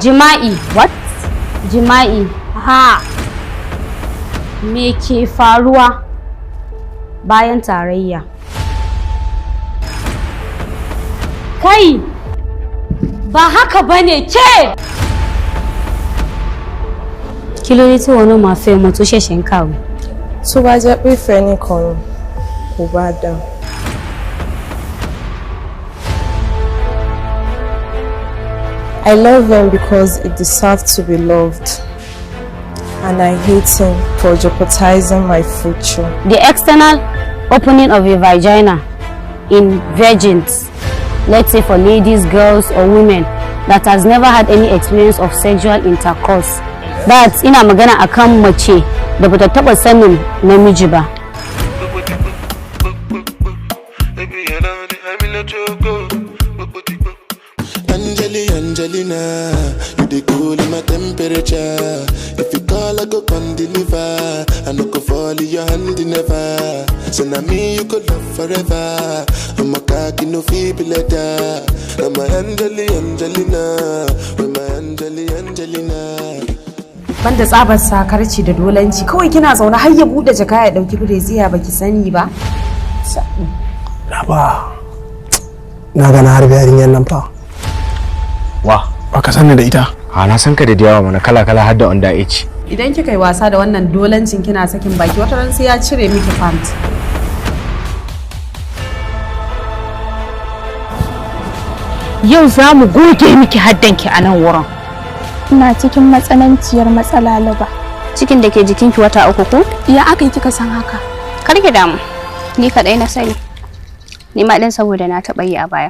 Jima'i. What? Jima'i. Ha. Me ke faruwa bayan tarayya? Kai! Ba haka bane ke! Kí ló dé tí wọn náà máa fẹ́ ọmọ tó ṣẹ̀ṣẹ̀ ń kàwé? Tó bá jẹ́ pé ìfẹ́ nìkan kò bá dà. I love him because he deserves to be loved. And I hate him for jeopardizing my future. The external opening of a vagina in virgins, let's say for ladies, girls, or women that has never had any experience of sexual intercourse. That's ina magana akan mace da bata taba sanin namiji ba. Angelina, you dey cool in my temperature. If you call, I go come deliver. I no go fall in your hand never. So now me you could love forever. I'm a cocky no feeble letter. I'm a Angelina, I'm a Angelina. Banda tsabar sakarci da dolanci kawai kina zaune har ya bude jaka ya dauki bireziya baki sani ba. Ba. Na ga na harbi yarinyar nan fa. Wa, baka sani da ita? A na san ka da yawa mana kala-kala har da under age. Idan kika yi wasa da wannan dolancin kina sakin baki wata ran sai ya cire miki pant. Yau za mu goge miki haddanki a nan wurin. Ina cikin matsananciyar matsala laba. Cikin da ke jikinki wata 3 ko? Ya aka yi kika san haka? Kar ki damu. Ni kadai na sani. Ni ma din saboda na taba yi a baya.